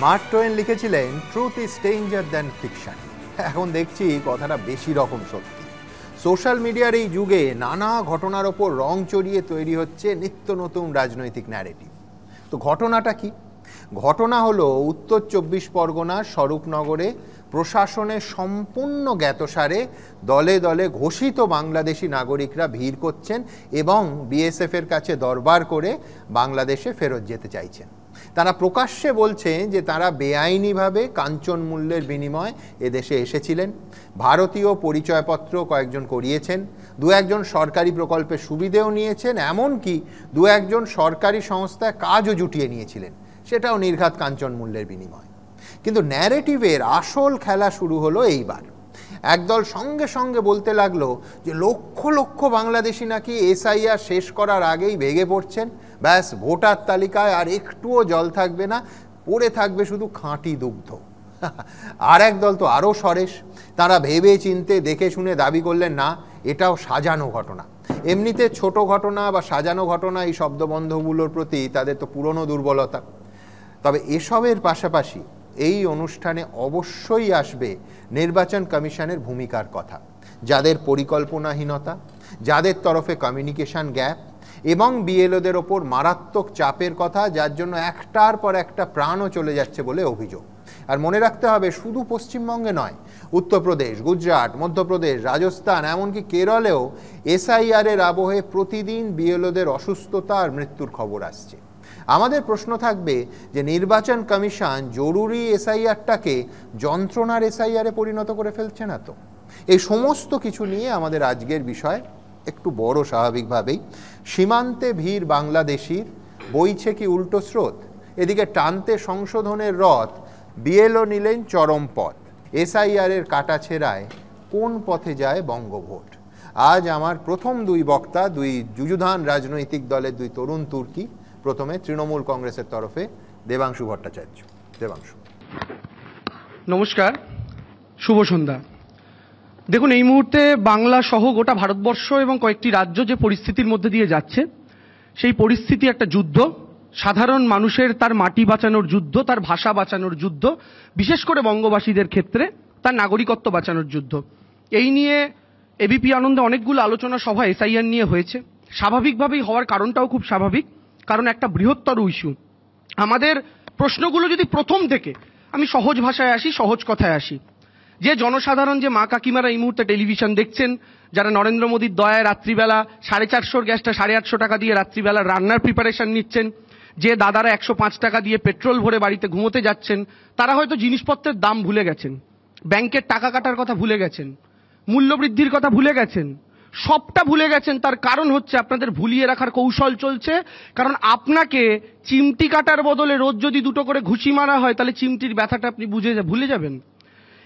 Mark two one লিখেছিলেন, truth is stranger than fiction. এখন দেখছি কথাটা বেশি রকম সত্যি। সোশ্যাল মিডিয়ার এই যুগে নানা ঘটনার ওপর রং চড়িয়ে তৈরি হচ্ছে নিত্য নতুন রাজনৈতিক ন্যারেটিভ। তো ঘটনাটা কি? ঘটনা হলো উত্তর 24 পরগনার স্বরূপনগরে প্রশাসনের সম্পূর্ণ জ্ঞাতসারে দলে দলে ঘোষিত বাংলাদেশি নাগরিকরা ভিড় করছেন এবং বিএসএফের কাছে দরবার করে বাংলাদেশে ফেরত যেতে চাইছেন। তারা প্রকাশ্যে বলছেন যে তারা বেআইনিভাবে কাঞ্চন মূল্যের বিনিময়ে এদেশে এসেছিলেন, ভারতীয় পরিচয়পত্র কয়েকজন করিয়েছেন, দু একজন সরকারি প্রকল্পের সুবিধেও নিয়েছেন, এমনকি দু একজন সরকারি সংস্থায় কাজও জুটিয়ে নিয়েছিলেন, সেটাও নির্ঘাত কাঞ্চন মূল্যের বিনিময়। কিন্তু ন্যারেটিভের আসল খেলা শুরু হলো এইবার। একদল সঙ্গে সঙ্গে বলতে লাগলো যে লক্ষ লক্ষ বাংলাদেশি নাকি এসআইআর শেষ করার আগেই ভেগে পড়ছেন, ব্যাস ভোটার তালিকায় আর একটুও জল থাকবে না, পড়ে থাকবে শুধু খাঁটি দুগ্ধ। আর একদল তো আরও সরেস, তারা ভেবে চিনতে দেখে শুনে দাবি করলেন না, এটাও সাজানো ঘটনা। এমনিতে ছোট ঘটনা বা সাজানো ঘটনা এই শব্দবন্ধগুলোর প্রতি তাদের তো পুরনো দুর্বলতা। তবে এসবের পাশাপাশি এই অনুষ্ঠানে অবশ্যই আসবে নির্বাচন কমিশনের ভূমিকার কথা, যাদের পরিকল্পনাহীনতা, যাদের তরফে কমিউনিকেশন গ্যাপ এবং বিএলওদের ওপর মারাত্মক চাপের কথা, যার জন্য একটার পর একটা প্রাণও চলে যাচ্ছে বলে অভিযোগ। আর মনে রাখতে হবে, শুধু পশ্চিমবঙ্গে নয়, উত্তরপ্রদেশ, গুজরাট, মধ্যপ্রদেশ, রাজস্থান, এমনকি কেরলেও এসআইআরের আবহে প্রতিদিন বিএলওদের অসুস্থতা আর মৃত্যুর খবর আসছে। আমাদের প্রশ্ন থাকবে যে নির্বাচন কমিশন জরুরি এসআইআরটাকে যন্ত্রণার এসআইআরে পরিণত করে ফেলছে না তো? এই সমস্ত কিছু নিয়ে আমাদের আজকের বিষয় একটু বড়। স্বাভাবিকভাবেই সীমান্তে ভিড় বাংলাদেশির, বইছে কি উল্টো স্রোত? এদিকে টানতে সংশোধনের রথ, বিএলও নিলেন চরম পথ। এসআইআরের কাটা ছেঁড়ায় কোন পথে যায় বঙ্গভোট? আজ আমার প্রথম দুই বক্তা দুই যুযুধান রাজনৈতিক দলের দুই তরুণ তুর্কি। প্রথমে তৃণমূল কংগ্রেসের তরফে দেবাংশু ভট্টাচার্য। দেবাংশু, নমস্কার, শুভ সন্ধ্যা। দেখুন, এই মুহূর্তে বাংলা সহ গোটা ভারতবর্ষ এবং কয়েকটি রাজ্য যে পরিস্থিতির মধ্যে দিয়ে যাচ্ছে, সেই পরিস্থিতি একটা যুদ্ধ। সাধারণ মানুষের তার মাটি বাঁচানোর যুদ্ধ, তার ভাষা বাঁচানোর যুদ্ধ, বিশেষ করে বঙ্গবাসীদের ক্ষেত্রে তার নাগরিকত্ব বাঁচানোর যুদ্ধ। এই নিয়ে এবিপি আনন্দে অনেকগুলো আলোচনা সভা এসআইআর নিয়ে হয়েছে। স্বাভাবিকভাবেই হওয়ার কারণটাও খুব স্বাভাবিক, কারণ একটা বৃহত্তর ইস্যু। আমাদের প্রশ্নগুলো যদি প্রথম থেকে, আমি সহজ ভাষায় আসি, সহজ কথায় আসি, যে জনসাধারণ, যে মা কাকিমারা এই মুহূর্তে টেলিভিশন দেখছেন, যারা নরেন্দ্র মোদীর দয়ায় রাত্রিবেলা 450 গ্যাসটা 850 টাকা দিয়ে রাত্রিবেলা রান্নার প্রিপারেশন নিচ্ছেন, যে দাদারা 105 টাকা দিয়ে পেট্রোল ভরে বাড়িতে ঘুমোতে যাচ্ছেন, তারা হয়তো জিনিসপত্রের দাম ভুলে গেছেন, ব্যাংকের টাকা কাটার কথা ভুলে গেছেন, মূল্যবৃদ্ধির কথা ভুলে গেছেন, সবটা ভুলে গেছেন। তার কারণ হচ্ছে আপনাদের ভুলিয়ে রাখার কৌশল চলছে। কারণ আপনাকে চিমটি কাটার বদলে রোজ যদি 2টো করে ঘুষি মারা হয়, তাহলে চিমটির ব্যথাটা আপনি ভুলে যাবেন,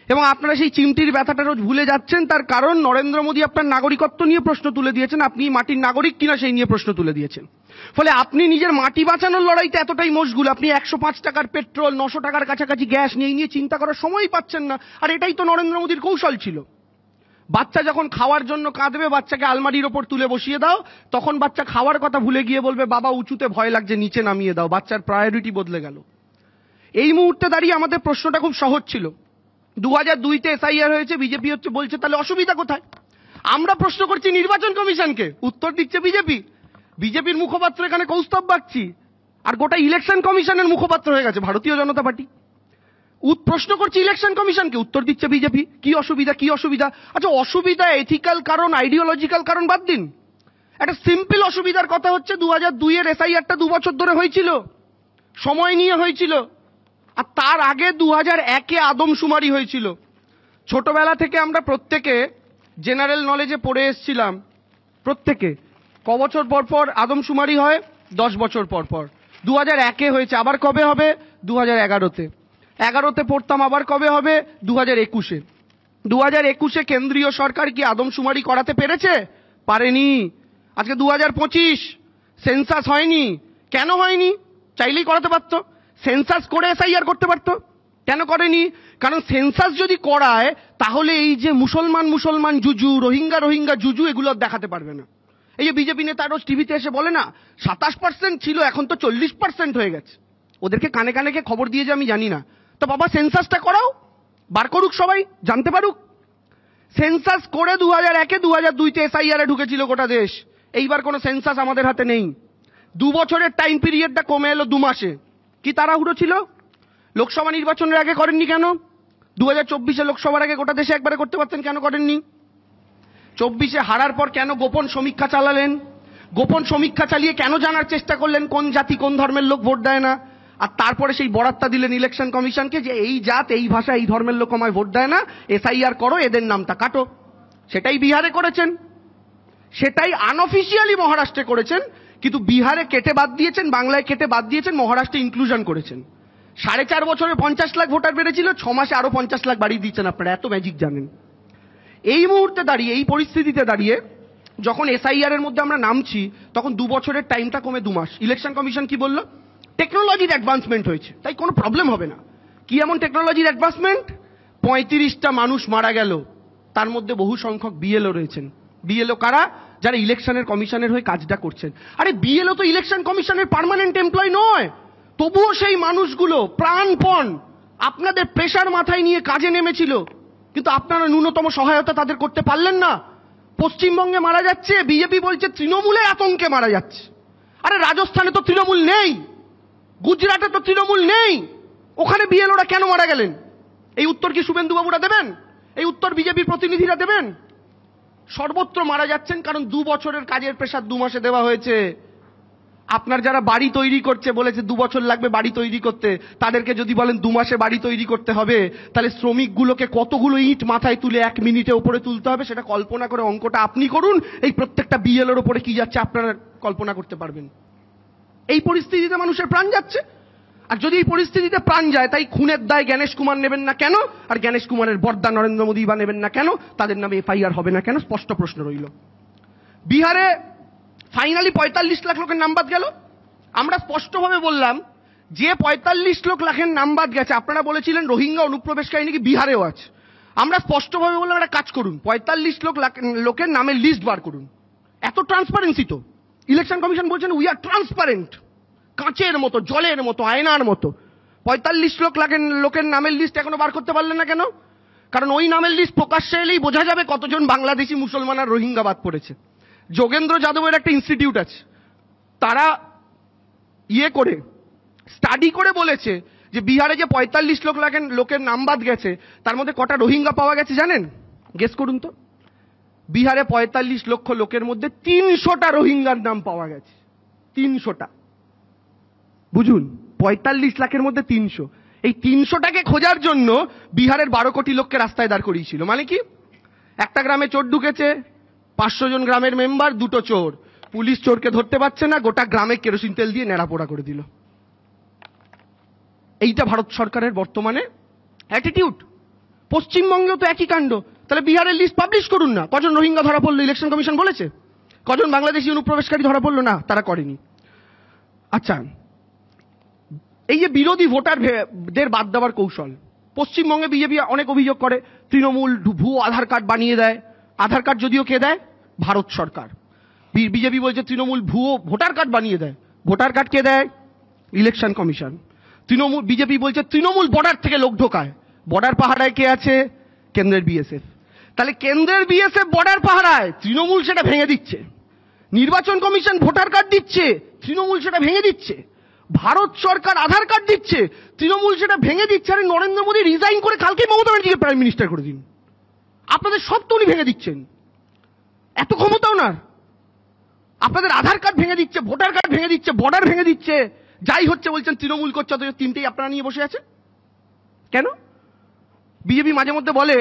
এবং আপনারা সেই চিমটির ব্যথাটা রোজ ভুলে যাচ্ছেন। তার কারণ নরেন্দ্র মোদী আপনার নাগরিকত্ব নিয়ে প্রশ্ন তুলে দিয়েছেন, আপনি মাটির নাগরিক কিনা সেই নিয়ে প্রশ্ন তুলে দিয়েছেন। ফলে আপনি নিজের মাটি বাঁচানোর লড়াইতে এতটাই মশগুল, আপনি 105 টাকার পেট্রোল, 900 টাকার কাছাকাছি গ্যাস নিয়ে চিন্তা করার সময়ই পাচ্ছেন না। আর এটাই তো নরেন্দ্র মোদীর কৌশল ছিল। বাচ্চা যখন খাওয়ার জন্য কাঁদবে, বাচ্চাকে আলমারির ওপর তুলে বসিয়ে দাও, তখন বাচ্চা খাওয়ার কথা ভুলে গিয়ে বলবে, বাবা উঁচুতে ভয় লাগছে, নিচে নামিয়ে দাও। বাচ্চার প্রায়োরিটি বদলে গেল। এই মুহূর্তে দাঁড়িয়ে আমাদের প্রশ্নটা খুব সহজ ছিল। 2002-তে এসআইআর হয়েছে, বিজেপি বলছে, তাহলে অসুবিধা কোথায়? আমরা প্রশ্ন করছি নির্বাচন কমিশনকে, উত্তর দিচ্ছে বিজেপি। বিজেপির মুখপাত্র এখানে কৌস্তব বাগচি, আর গোটা ইলেকশন কমিশনের মুখপাত্র হয়ে গেছে ভারতীয় জনতা পার্টি। প্রশ্ন করছি ইলেকশন কমিশনকে, উত্তর দিচ্ছে বিজেপি। কি অসুবিধা, কি অসুবিধা? আচ্ছা, অসুবিধা এথিক্যাল কারণ, আইডিওলজিক্যাল কারণ বাদ দিন, একটা সিম্পল অসুবিধার কথা হচ্ছে 2002-এর এসআইআরটা 2 বছর ধরে হয়েছিল, সময় নিয়ে হয়েছিল। আর তার আগে 2001-এ আদমশুমারি হয়েছিল। ছোটবেলা থেকে আমরা প্রত্যেকে জেনারেল নলেজে পড়ে এসেছিলাম, প্রত্যেকে ক বছর পর পর আদমশুমারি হয়? 10 বছর পর পর। 2001-এ হয়েছে, আবার কবে হবে? 2011-তে। 11-তে পড়তাম, আবার কবে হবে? 2021-এ। 2021-এ কেন্দ্রীয় সরকার কি আদমশুমারি করাতে পেরেছে? পারেনি। আজকে 2025, সেন্সাস হয়নি। কেন হয়নি? চাইলেই করাতে পারতো। সেন্সাস করে এসআইআর করতে পারতো, কেন করেনি? কারণ সেন্সাস যদি করায়, তাহলে এই যে মুসলমান জুজু, রোহিঙ্গা জুজু, এগুলো দেখাতে পারবে না। এই যে বিজেপি নেতা রোজ টিভিতে এসে বলে না 27% ছিল, এখন তো 40% হয়ে গেছে। ওদেরকে কানে কানে খবর দিয়ে যে আমি জানি না। তো বাবা সেন্সাসটা করাও, বার করুক, সবাই জানতে পারুক। সেন্সাস করে 2001-এ 2002-তে এসআইআর-এ ঢুকেছিল গোটা দেশ। এইবার কোনো সেন্সাস আমাদের হাতে নেই। 2 বছরের টাইম পিরিয়ডটা কমে এলো 2 মাসে। কি তাড়াহুড়ো ছিল? লোকসভা নির্বাচনের আগে করেননি কেন? 2024-এ লোকসভার আগে গোটা দেশে একবারে করতে পারতেন, কেন করেননি? 24-এ হারার পর কেন গোপন সমীক্ষা চালালেন? গোপন সমীক্ষা চালিয়ে কেন জানার চেষ্টা করলেন কোন জাতি কোন ধর্মের লোক ভোট দেয় না? আর তারপরে সেই বরাতটা দিলেন ইলেকশন কমিশনকে যে এই জাত এই ভাষা এই ধর্মের লোক আমায় ভোট দেয় না, এসআইআর করো, এদের নামটা কাটো। সেটাই বিহারে করেছেন, সেটাই আনঅফিসিয়ালি মহারাষ্ট্রে করেছেন। কিন্তু বিহারে কেটে বাদ দিয়েছেন, বাংলায় কেটে বাদ দিয়েছেন, মহারাষ্ট্রে ইনক্লুশন করেছেন। 4.5 বছরে 50 লাখ ভোটার বেড়েছিল, 6 মাসে আরো 50 লাখ বাড়িয়ে দিচ্ছেন। আপনারা এত ম্যাজিক জানেন। এই মুহূর্তে দাঁড়িয়ে, এই পরিস্থিতিতে দাঁড়িয়ে যখন এসআইআর এর মধ্যে আমরা নামছি, তখন 2 বছরের টাইমটা কমে 2 মাস। ইলেকশন কমিশন কি বলল? টেকনোলজির অ্যাডভান্সমেন্ট হয়েছে, তাই কোনো প্রবলেম হবে না। কি এমন টেকনোলজির অ্যাডভান্সমেন্ট? 35টা মানুষ মারা গেল, তার মধ্যে বহু সংখ্যক বিএলও রয়েছেন। বিএলও কারা? যারা ইলেকশনের কমিশনের হয়ে কাজটা করছেন। আরে বিএলও তো ইলেকশন কমিশনের পার্মানেন্ট এমপ্লয় নয়, তবুও সেই মানুষগুলো প্রাণপণ আপনাদের প্রেশার মাথায় নিয়ে কাজে নেমেছিল, কিন্তু আপনারা ন্যূনতম সহায়তা তাদের করতে পারলেন না। পশ্চিমবঙ্গে মারা যাচ্ছে, বিজেপি বলছে তৃণমূলের আতঙ্কে মারা যাচ্ছে। আরে রাজস্থানে তো তৃণমূল নেই, গুজরাটে তো তৃণমূল নেই, ওখানে বিএলওরা কেন মারা গেলেন? এই উত্তর কি শুভেন্দু বাবুরা দেবেন? এই উত্তর বিজেপির প্রতিনিধিরা দেবেন? সর্বত্র মারা যাচ্ছেন কারণ 2 বছরের কাজের প্রেশার 2 মাসে দেওয়া হয়েছে। আপনার যারা বাড়ি তৈরি করছে, বলেছে 2 বছর লাগবে বাড়ি তৈরি করতে, তাদেরকে যদি বলেন 2 মাসে বাড়ি তৈরি করতে হবে, তাহলে শ্রমিকগুলোকে কতগুলো ইট মাথায় তুলে 1 মিনিটে উপরে তুলতে হবে সেটা কল্পনা করে অঙ্কটা আপনি করুন। এই প্রত্যেকটা বিএলওর উপরে কি যাচ্ছে আপনারা কল্পনা করতে পারবেন। এই পরিস্থিতিতে মানুষের প্রাণ যাচ্ছে। আর যদি এই পরিস্থিতিতে প্রাণ যায়, তাই খুনের দায় জ্ঞানেশ কুমার নেবেন না কেন? আর জ্ঞানেশ কুমারের বর্দা নরেন্দ্র মোদী বা নেবেন না কেন? তাদের নামে এফআইআর হবে না কেন? স্পষ্ট প্রশ্ন রইল। বিহারে ফাইনালি 45 লাখ লোকের নাম বাদ গেল। আমরা স্পষ্টভাবে বললাম যে 45 লাখের নাম বাদ গেছে, আপনারা বলেছিলেন রোহিঙ্গা অনুপ্রবেশকারী নাকি বিহারেও আছে। আমরা স্পষ্টভাবে বললাম একটা কাজ করুন, 45 লোকের নামের লিস্ট বার করুন। এত ট্রান্সপারেন্সি তো। ইলেকশন কমিশন বলছেন উই আর ট্রান্সপারেন্ট, কাঁচের মতো, জলের মতো, আয়নার মতো। 45 লোকের নামের লিস্ট এখনো বার করতে পারলেন না কেন? কারণ ওই নামের লিস্ট প্রকাশ্যে এলেই বোঝা যাবে কতজন বাংলাদেশি মুসলমান আর রোহিঙ্গা বাদ পড়েছে। যোগেন্দ্র যাদবের একটা ইনস্টিটিউট আছে, তারা করে স্টাডি করে বলেছে যে বিহারে যে 45 লোকের নাম বাদ গেছে, তার মধ্যে কটা রোহিঙ্গা পাওয়া গেছে জানেন? গেস করুন তো। বিহারে 45 লক্ষ লোকের মধ্যে 300টা রোহিঙ্গার নাম পাওয়া গেছে। 300টা, বুঝুন, 45 লাখের মধ্যে 300। এই 300টাকে খোঁজার জন্য বিহারের 12 কোটি লোককে রাস্তায় দাঁড় করিয়েছিল। মানে কি? একটা গ্রামে চোর ঢুকেছে, 500 জন গ্রামের মেম্বার, 2টো চোর, পুলিশ চোরকে ধরতে পারছে না, গোটা গ্রামে কেরোসিন তেল দিয়ে নেড়াপোড়া করে দিল। এইটা ভারত সরকারের বর্তমানে অ্যাটিটিউড। পশ্চিমবঙ্গেও তো একই কাণ্ড। তাহলে বিহারের লিস্ট পাবলিশ করুন না। কজন রোহিঙ্গা ধরা পড়লো ইলেকশন কমিশন বলেছে? কজন বাংলাদেশি অনুপ্রবেশকারী ধরা পড়লো? না, তারা করেনি। আচ্ছা, এই যে বিরোধী ভোটারদের বাদ দেওয়ার কৌশল, পশ্চিমবঙ্গে বিজেপি অনেক অভিযোগ করে তৃণমূল ভুয়ো আধার কার্ড বানিয়ে দেয়। আধার কার্ড যদিও কে দেয়? ভারত সরকার। বিজেপি বলছে তৃণমূল ভুয়ো ভোটার কার্ড বানিয়ে দেয়। ভোটার কার্ড কে দেয়? Election commission. বিজেপি বলছে তৃণমূল বর্ডার থেকে লোক ঢোকায়। বর্ডার পাহারায় কে আছে? কেন্দ্রের বিএসএফ। তাহলে কেন্দ্রের বিএসএফ বর্ডার পাহারায়, তৃণমূল সেটা ভেঙে দিচ্ছে। নির্বাচন কমিশন ভোটার কার্ড দিচ্ছে, তৃণমূল সেটা ভেঙে দিচ্ছে। ভারত সরকার আধার কার্ড দিচ্ছে, তৃণমূল সেটা ভেঙে দিচ্ছে। আরে নরেন্দ্র মোদী রিজাইন করে কালকে মমতা ব্যানার্জিকে প্রাইম মিনিস্টার করে দিন। আপনাদের সব তো উনি ভেঙে দিচ্ছেন, এত ক্ষমতাও না। আপনাদের আধার কার্ড ভেঙে দিচ্ছে, ভোটার কার্ড ভেঙে দিচ্ছে, বর্ডার ভেঙে দিচ্ছে, যাই হচ্ছে বলছেন তৃণমূল করছে, অথচ তিনটেই আপনারা নিয়ে বসে আছে কেন? বিজেপি মাঝে মধ্যে বলে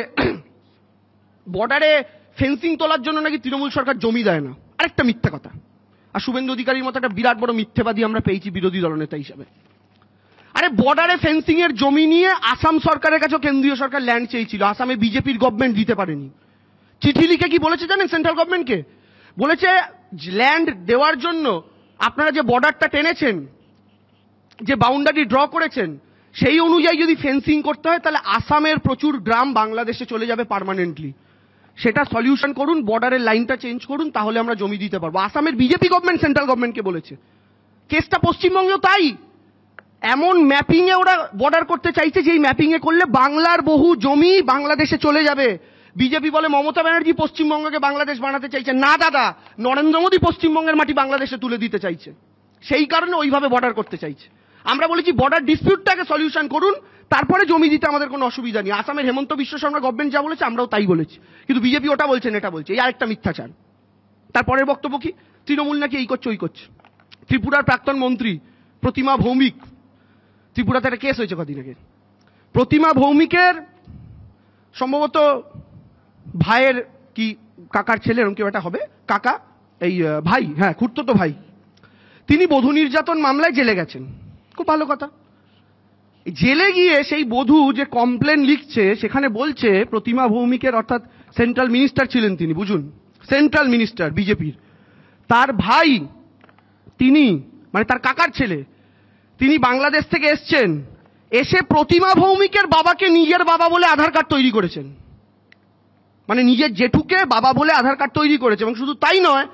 বর্ডারে ফেন্সিং তোলার জন্য নাকি তৃণমূল সরকার জমি দেয় না। আরেকটা মিথ্যা কথা। আর শুভেন্দু অধিকারীর মতো একটা বিরাট বড় মিথ্যেবাদী আমরা পেয়েছি বিরোধী দলনেতা হিসাবে। আরে বর্ডারে ফেন্সিং এর জমি নিয়ে আসাম সরকারের কাছেও কেন্দ্রীয় সরকার ল্যান্ড চেয়েছিল, আসামে বিজেপির গভর্নমেন্ট দিতে পারেনি। চিঠি লিখে কি বলেছে জানেন সেন্ট্রাল গভর্নমেন্টকে? বলেছে ল্যান্ড দেওয়ার জন্য আপনারা যে বর্ডারটা টেনেছেন, যে বাউন্ডারি ড্র করেছেন, সেই অনুযায়ী যদি ফেন্সিং করতে হয় তাহলে আসামের প্রচুর গ্রাম বাংলাদেশে চলে যাবে পার্মানেন্টলি। সেটা সলিউশন করুন, বর্ডারের লাইনটা চেঞ্জ করুন, তাহলে আমরা জমি দিতে পারবো। আসামের বিজেপি গভর্নমেন্ট সেন্ট্রাল গভর্নমেন্টকে বলেছে। কেসটা পশ্চিমবঙ্গেও তাই। এমন ম্যাপিংয়ে ওরা বর্ডার করতে চাইছে যেই ম্যাপিংয়ে করলে বাংলার বহু জমি বাংলাদেশে চলে যাবে। বিজেপি বলে মমতা ব্যানার্জি পশ্চিমবঙ্গকে বাংলাদেশ বানাতে চাইছে। না দাদা, নরেন্দ্র মোদী পশ্চিমবঙ্গের মাটি বাংলাদেশে তুলে দিতে চাইছে, সেই কারণে ওইভাবে বর্ডার করতে চাইছে। আমরা বলেছি বর্ডার ডিসপিউটটাকে সলিউশন করুন, তারপরে জমি দিতে আমাদের কোনো অসুবিধা নেই। আসামের হেমন্ত বিশ্ব শর্মা গভর্নমেন্ট যা বলেছে আমরাও তাই বলেছি, কিন্তু বিজেপি ওটা বলছেন এটা বলছে, এই আরেকটা মিথ্যাচার। তারপরের বক্তব্য কি, তৃণমূল নাকি এই করছে ওই করছে। ত্রিপুরার প্রাক্তন মন্ত্রী প্রতিমা ভৌমিক, ত্রিপুরাতে একটা কেস হয়েছে কদিন আগে, প্রতিমা ভৌমিকের সম্ভবত ভাইয়ের কি কাকার ছেলে এরকম কেউ একটা হবে, কাকা এই ভাই, হ্যাঁ খুড়তুতো ভাই, তিনি বধূ নির্যাতন মামলায় জেলে গেছেন। খুব ভালো কথা। জেলে গিয়ে সেই বধূ যে কমপ্লেন লিখছে সেখানে বলছে প্রতিমা ভৌমিকের, অর্থাৎ সেন্ট্রাল মিনিস্টার ছিলেন তিনি, বুঝুন সেন্ট্রাল মিনিস্টার বিজেপির, তার ভাই তিনি, মানে তার কাকার ছেলে, তিনি বাংলাদেশ থেকে এসছেন, এসে প্রতিমা ভৌমিকের বাবাকে নিজের বাবা বলে আধার কার্ড তৈরি করেছেন। মানে নিজের জেঠুকে বাবা বলে আধার কার্ড তৈরি করেছে। এবং শুধু তাই নয়,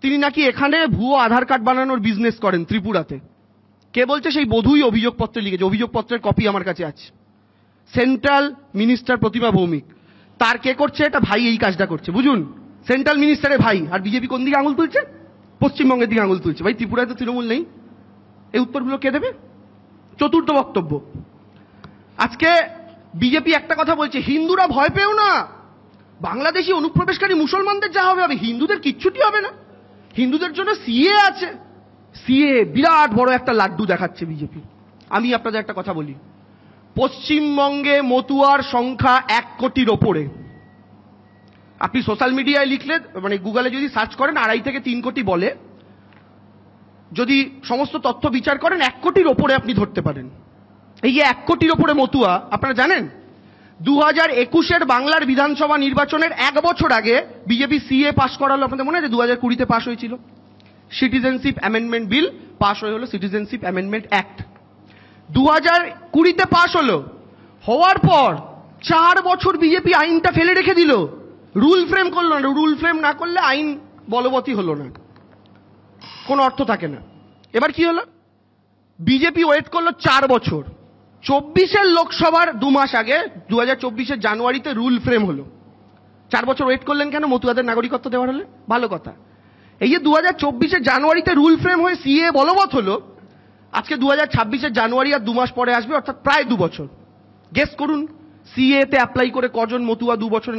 তিনি নাকি এখানে ভুয়ো আধার কার্ড বানানোর বিজনেস করেন ত্রিপুরাতে। কে বলছে? সেই বধূই অভিযোগপত্রে লিখেছে, অভিযোগপত্রের কপি আমার কাছে আছে। সেন্ট্রাল মিনিস্টার প্রতিমা ভৌমিক, তার কে করছে এটা? ভাই এই কাজটা করছে, বুঝুন সেন্ট্রাল মিনিস্টারের ভাই। আর বিজেপি কোন দিকে আঙুল তুলছে? পশ্চিমবঙ্গের দিকে আঙুল তুলছে। ভাই ত্রিপুরায় তো তৃণমূল নেই, এই উত্তরগুলো কে দেবে? চতুর্থ বক্তব্য, আজকে বিজেপি একটা কথা বলছে, হিন্দুরা ভয় পেও না, বাংলাদেশি অনুপ্রবেশকারী মুসলমানদের যা হবে হবে, হিন্দুদের কিচ্ছুটি হবে না, হিন্দুদের জন্য সিএ আছে। সিএ বিরাট বড় একটা লাড্ডু দেখাচ্ছে বিজেপি। আমি আপনাদের একটা কথা বলি, পশ্চিমবঙ্গে মতুয়ার সংখ্যা 1 কোটির ওপরে। আপনি সোশ্যাল মিডিয়ায় লিখলে, মানে গুগলে যদি সার্চ করেন 2.5 থেকে 3 কোটি বলে, যদি সমস্ত তথ্য বিচার করেন 1 কোটির ওপরে আপনি ধরতে পারেন। এই যে 1 কোটির ওপরে মতুয়া, আপনারা জানেন 2021-এর বাংলার বিধানসভা নির্বাচনের 1 বছর আগে বিজেপি সিএ পাস করালো। আপনাদের মনে আছে 2020-তে পাস হয়েছিল সিটিজেনশিপ অ্যামেন্ডমেন্ট বিল, পাস হয়ে হলো সিটিজেনশিপ অ্যামেন্ডমেন্ট অ্যাক্ট। 2020-তে পাস হলো, হওয়ার পর 4 বছর বিজেপি আইনটা ফেলে রেখে দিল, রুল ফ্রেম করলো না। রুল ফ্রেম না করলে আইন বলবতী হলো না, কোনো অর্থ থাকে না। এবার কি হলো? বিজেপি ওয়েট করলো 4 বছর। 24-এর লোকসভার 2 মাস আগে 2024-এর জানুয়ারিতে রুল ফ্রেম হলো। 4 বছর ওয়েট করলেন কেন? মতুয়াদের নাগরিকত্ব দেওয়ার হলে? ভালো কথা। এই যে 2024-এর জানুয়ারিতে রুল ফ্রেম হয়ে সিএ বলবৎ হলো, আজকে 2026-এর জানুয়ারি আর 2 মাস পরে আসবে, অর্থাৎ প্রায় 2 বছর। গেস করুন সিএ তে অ্যাপ্লাই করে কজন মতুয়া 2 বছরে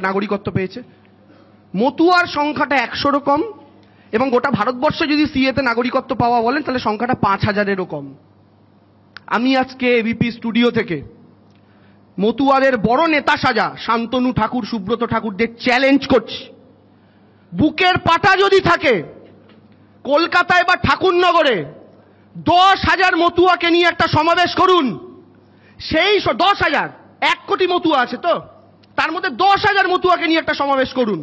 নাগরিকত্ব পেয়েছে? মতুয়ার সংখ্যাটা 100-রও কম, এবং গোটা ভারতবর্ষে যদি সিএ তে নাগরিকত্ব পাওয়া বলেন তাহলে সংখ্যাটা 5000-এরও কম। আমি আজকে এবিপি স্টুডিও থেকে মতুয়াদের বড় নেতা সাজা শান্তনু ঠাকুর, সুব্রত ঠাকুরদের চ্যালেঞ্জ করছি, বুকের পাটা যদি থাকে কলকাতায় বা ঠাকুরনগরে 10,000 মতুয়াকে নিয়ে একটা সমাবেশ করুন। সেই 10,000, 1 কোটি মতুয়া আছে তো, তার মধ্যে 10,000 মতুয়াকে নিয়ে একটা সমাবেশ করুন,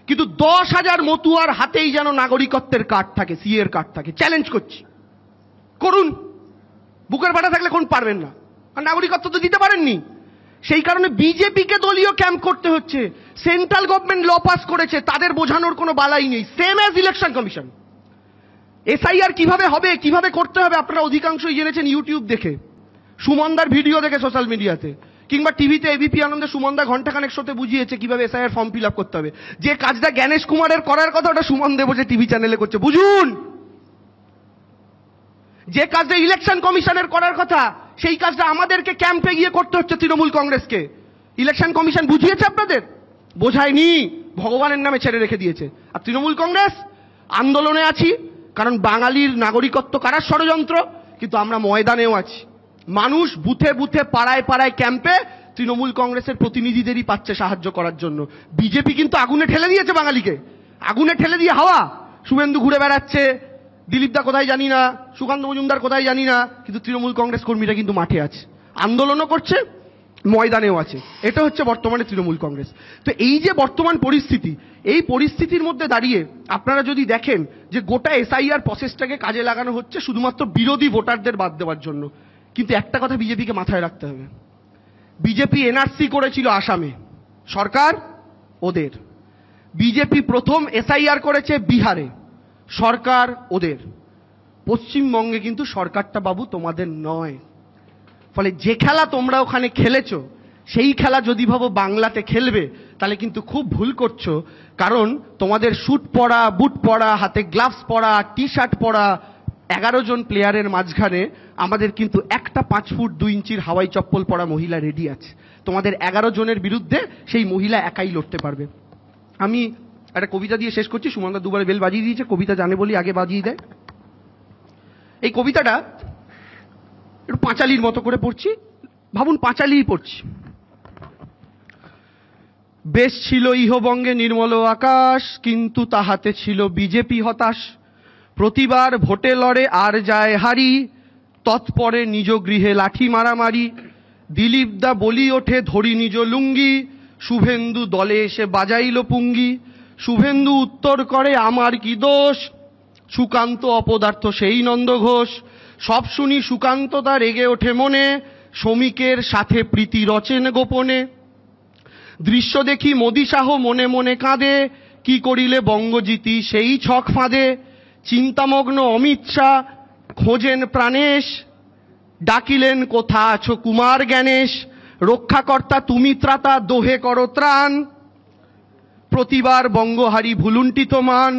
কিন্তু 10,000 মতুয়ার হাতেই যেন নাগরিকত্বের কার্ড থাকে, সিএ এর কার্ড থাকে। চ্যালেঞ্জ করছি, করুন। বুকের পাটা থাকলে কোন পারবেন না, আর নাগরিকত্ব তো দিতে পারেননি। সেই কারণে বিজেপিকে দলীয় ক্যাম্প করতে হচ্ছে। সেন্ট্রাল গভর্নমেন্ট ল পাস করেছে, তাদের বোঝানোর কোনো বালাই নেই। Same as election commission. SIR কিভাবে হবে, কিভাবে করতে হবে, আপনারা অধিকাংশই জেনেছেন ইউটিউব দেখে, সুমনদার ভিডিও দেখে সোশ্যাল মিডিয়াতে, কিংবা টিভিতে এবিপি আনন্দে সুমনদা ঘন্টাখানেক শোতে বুঝিয়েছে কিভাবে এসআইআর ফর্ম ফিল আপ করতে হবে। যে কাজটা জ্ঞানেশ কুমারের করার কথা ওটা সুমন দেব যে টিভি চ্যানেলে করছে, বুঝুন। যে কাজটা ইলেকশন কমিশনের করার কথা সেই কাজটা আমাদেরকে ক্যাম্পে গিয়ে করতে হচ্ছে তৃণমূল কংগ্রেসকে। ইলেকশন কমিশন বুঝিয়েছে আপনাদের? বোঝায়নি, ভগবানের নামে ছেড়ে রেখে দিয়েছে। আর তৃণমূল কংগ্রেস আন্দোলনে আছি, কারণ বাঙালির নাগরিকত্ব কারার ষড়যন্ত্র, কিন্তু আমরা ময়দানেও আছি। মানুষ বুথে বুথে, পাড়ায় পাড়ায় ক্যাম্পে তৃণমূল কংগ্রেসের প্রতিনিধিদেরই পাচ্ছে সাহায্য করার জন্য। বিজেপি কিন্তু আগুনে ঠেলে দিয়েছে বাঙালিকে, আগুনে ঠেলে দিয়ে হাওয়া। শুভেন্দু ঘুরে বেড়াচ্ছে, দিলীপদা কোথায় জানি না, সুকান্ত মজুমদার কোথায় জানি না, কিন্তু তৃণমূল কংগ্রেস কর্মীরা কিন্তু মাঠে আছে, আন্দোলনও করছে, ময়দানেও আছে। এটা হচ্ছে বর্তমানে তৃণমূল কংগ্রেস। তো এই যে বর্তমান পরিস্থিতি, এই পরিস্থিতির মধ্যে দাঁড়িয়ে আপনারা যদি দেখেন যে গোটা এসআইআর প্রসেসটাকে কাজে লাগানো হচ্ছে শুধুমাত্র বিরোধী ভোটারদের বাদ দেওয়ার জন্য। কিন্তু একটা কথা বিজেপিকে মাথায় রাখতে হবে, বিজেপি এনআরসি করেছিল আসামে, সরকার ওদের। বিজেপি প্রথম এসআইআর করেছে বিহারে, সরকার ওদের। পশ্চিমবঙ্গে কিন্তু সরকারটা বাবু তোমাদের নয়। ফলে যে খেলা তোমরা ওখানে খেলেছো সেই খেলা যদি ভাবো বাংলাতে খেলবে তাহলে কিন্তু খুব ভুল করছো। কারণ তোমাদের স্যুট পরা, বুট পরা, হাতে গ্লাভস পরা, টি শার্ট পরা 11 জন প্লেয়ারের মাঝখানে আমাদের কিন্তু একটা 5 ফুট 2 ইঞ্চির হাওয়াই চপ্পল পরা মহিলা রেডি আছে। তোমাদের 11 জনের বিরুদ্ধে সেই মহিলা একাই লড়তে পারবে। আমি একটা কবিতা দিয়ে শেষ করছি। সুমনদা দুবারে বেল বাজিয়ে দিয়েছে, কবিতা জানে বলি আগে বাজিয়ে দেয়। এই কবিতাটা একটু পাঁচালির মতো করে পড়ছি, ভাবুন পাঁচালিই পড়ছি। বেশ ছিল ইহবঙ্গে নির্মল আকাশ, কিন্তু তাহাতে ছিল বিজেপি হতাশ। প্রতিবার ভোটে লড়ে আর যায় হারি, তৎপরে নিজ গৃহে লাঠি মারামারি। দিলীপ দা বলি ওঠে ধরি নিজ লুঙ্গি, শুভেন্দু দলে এসে বাজাইল পুঙ্গি। শুভেন্দু উত্তর করে আমার কি দোষ, সুকান্ত অপদার্থ সেই নন্দ ঘোষ। সব শুনি সুকান্ত তা রেগে ওঠে মনে, শ্রমিকের সাথে প্রীতি রচেন গোপনে। দৃশ্য দেখি মোদি শাহ মনে মনে কাঁদে, কি করিলে বঙ্গজিতি সেই ছক ফাঁদে। চিন্তামগ্ন অমিত শাহ খোঁজেন প্রাণেশ, ডাকিলেন কোথা আছো কুমার জ্ঞানেশ। রক্ষাকর্তা তুমি ত্রাতা দোহে করো ত্রাণ, প্রতিবার বঙ্গহারি ভুলুন্টিত মান।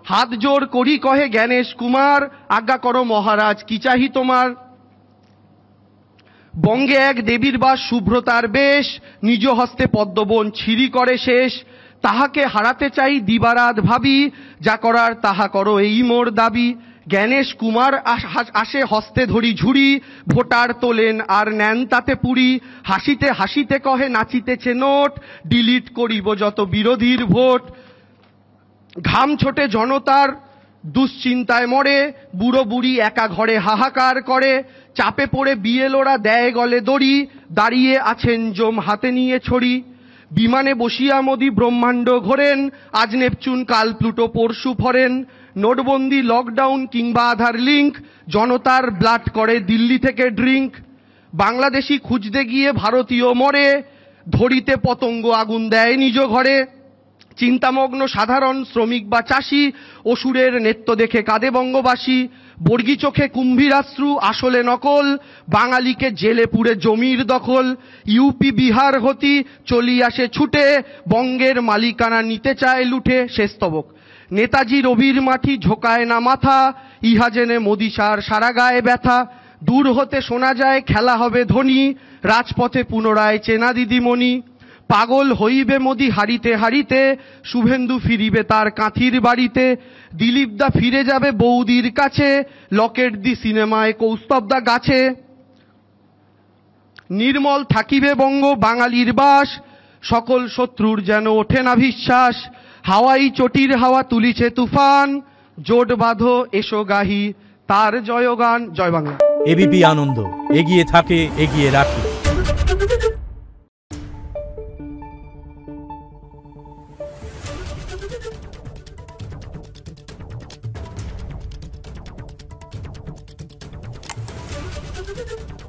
হাত জোর করি কহে জ্ঞানেশ কুমার, আজ্ঞা করো মহারাজ কি চাহি তোমার। বঙ্গে এক দেবীর বাস শুভ্রতার বেশ, নিজ হস্তে পদ্মবন ছিরি করে শেষ। তাহাকে হারাতে চাই দিবারাত ভাবি, যা করার তাহা করো এই মোর দাবি। জ্ঞানেশ কুমার আসে হস্তে ধরি ঝুড়ি, ভোটার তোলেন আর নেন তাতে পুরি। হাসিতে হাসিতে কহে নাচিতেছে নোট, ডিলিট করিব যত বিরোধীর ভোট। ঘাম ছোটে জনতার দুশ্চিন্তায় মরে, বুড়ো বুড়ি একা ঘরে হাহাকার করে। চাপে পড়ে বিএলওরা দেয় গলে দড়ি, দাঁড়িয়ে আছেন জম হাতে নিয়ে ছড়ি। বিমানে বসিয়া মোদি ব্রহ্মাণ্ড ঘোরেন, আজ নেপচুন কাল প্লুটো পরশু ফরেন। নোটবন্দি, লকডাউন কিংবা আধার লিঙ্ক, জনতার ব্লাড করে দিল্লি থেকে ড্রিঙ্ক। বাংলাদেশি খুঁজতে গিয়ে ভারতীয় মরে, ধরিতে পতঙ্গ আগুন দেয় নিজ ঘরে। চিন্তামগ্ন সাধারণ শ্রমিক বা চাষি, অসুরের নেত্য দেখে কাঁদে বঙ্গবাসী। বর্গি চোখে কুম্ভীরাশ্রু আসলে নকল, বাঙালিকে জেলে পুড়ে জমির দখল। ইউপি বিহার হতি চলি আসে ছুটে, বঙ্গের মালিকানা নিতে চায় লুটে। শেষ স্তবক। নেতাজি রবির মাটি ঝোকায় না মাথা, ইহা জেনে মোদি সার সারা গায়ে ব্যথা। দূর হতে শোনা যায় খেলা হবে ধোনি, রাজপথে পুনরায় চেনা দিদিমণি। পাগল হইবে মোদি হারিতে হারিতে, শুভেন্দু ফিরিবে তার কাঁথির বাড়িতে। দিলীপ দা ফিরে যাবে বৌদির কাছে, লকেট দি সিনেমায় কৌস্তব দা গাছে। নির্মল থাকিবে বঙ্গ বাঙালির বাস, সকল শত্রুর যেন ওঠে না বিশ্বাস। হাওয়াই চটির হাওয়া তুলিছে তুফান, জোট বাঁধো এসো গাহি তার জয়গান। জয় বাংলা। এবিপি আনন্দ এগিয়ে থাকে, এগিয়ে রাখে। Thank you.